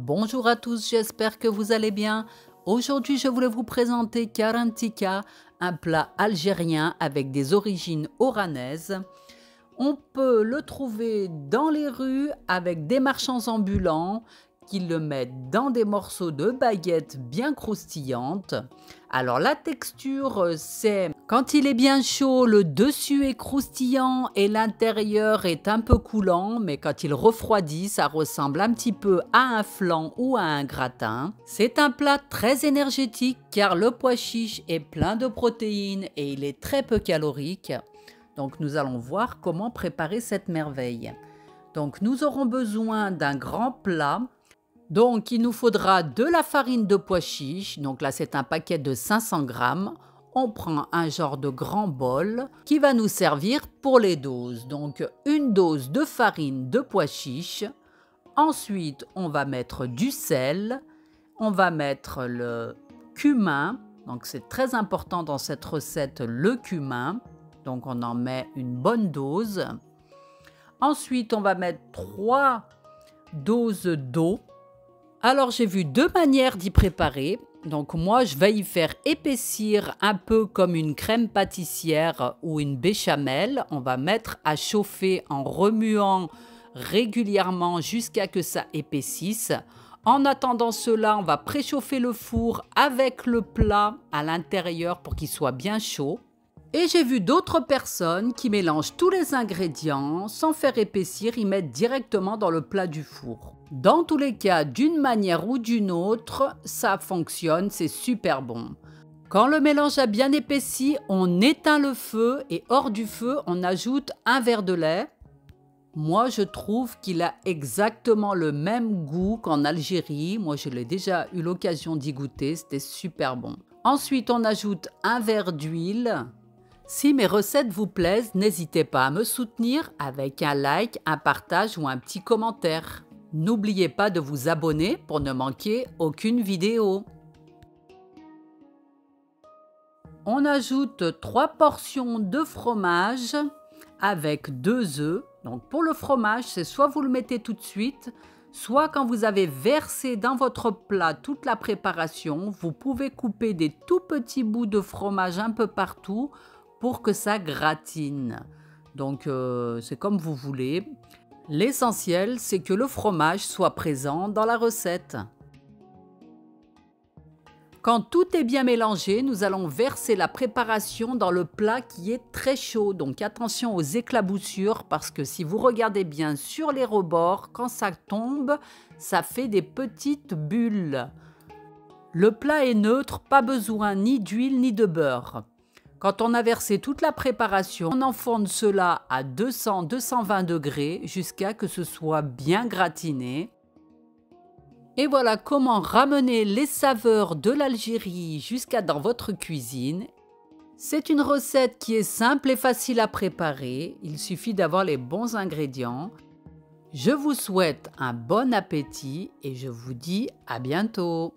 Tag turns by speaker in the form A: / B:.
A: Bonjour à tous, j'espère que vous allez bien. Aujourd'hui, je voulais vous présenter Karen Tikka, un plat algérien avec des origines oranaises. On peut le trouver dans les rues avec des marchands ambulants qui le mettent dans des morceaux de baguettes bien croustillantes. Alors la texture, c'est quand il est bien chaud, le dessus est croustillant et l'intérieur est un peu coulant, mais quand il refroidit, ça ressemble un petit peu à un flan ou à un gratin. C'est un plat très énergétique car le pois chiche est plein de protéines et il est très peu calorique. Donc nous allons voir comment préparer cette merveille. Donc nous aurons besoin d'un grand plat. Donc il nous faudra de la farine de pois chiche. Donc là c'est un paquet de 500 grammes. On prend un genre de grand bol qui va nous servir pour les doses. Donc une dose de farine de pois chiche. Ensuite on va mettre du sel. On va mettre le cumin. Donc c'est très important dans cette recette, le cumin. Donc on en met une bonne dose. Ensuite, on va mettre 3 doses d'eau. Alors j'ai vu deux manières d'y préparer. Donc moi, je vais y faire épaissir un peu comme une crème pâtissière ou une béchamel. On va mettre à chauffer en remuant régulièrement jusqu'à que ça épaississe. En attendant cela, on va préchauffer le four avec le plat à l'intérieur pour qu'il soit bien chaud. Et j'ai vu d'autres personnes qui mélangent tous les ingrédients sans faire épaissir, ils mettent directement dans le plat du four. Dans tous les cas, d'une manière ou d'une autre, ça fonctionne, c'est super bon. Quand le mélange a bien épaissi, on éteint le feu et hors du feu, on ajoute un verre de lait. Moi, je trouve qu'il a exactement le même goût qu'en Algérie. Moi, je l'ai déjà eu l'occasion d'y goûter, c'était super bon. Ensuite, on ajoute un verre d'huile. Si mes recettes vous plaisent, n'hésitez pas à me soutenir avec un like, un partage ou un petit commentaire. N'oubliez pas de vous abonner pour ne manquer aucune vidéo. On ajoute 3 portions de fromage avec 2 œufs. Donc pour le fromage, c'est soit vous le mettez tout de suite, soit quand vous avez versé dans votre plat toute la préparation, vous pouvez couper des tout petits bouts de fromage un peu partout pour que ça gratine. Donc c'est comme vous voulez. L'essentiel, c'est que le fromage soit présent dans la recette. Quand tout est bien mélangé, nous allons verser la préparation dans le plat qui est très chaud. Donc attention aux éclaboussures parce que si vous regardez bien sur les rebords, quand ça tombe, ça fait des petites bulles. Le plat est neutre, pas besoin ni d'huile ni de beurre. Quand on a versé toute la préparation, on enfourne cela à 200-220 degrés jusqu'à ce que ce soit bien gratiné. Et voilà comment ramener les saveurs de l'Algérie jusqu'à dans votre cuisine. C'est une recette qui est simple et facile à préparer. Il suffit d'avoir les bons ingrédients. Je vous souhaite un bon appétit et je vous dis à bientôt.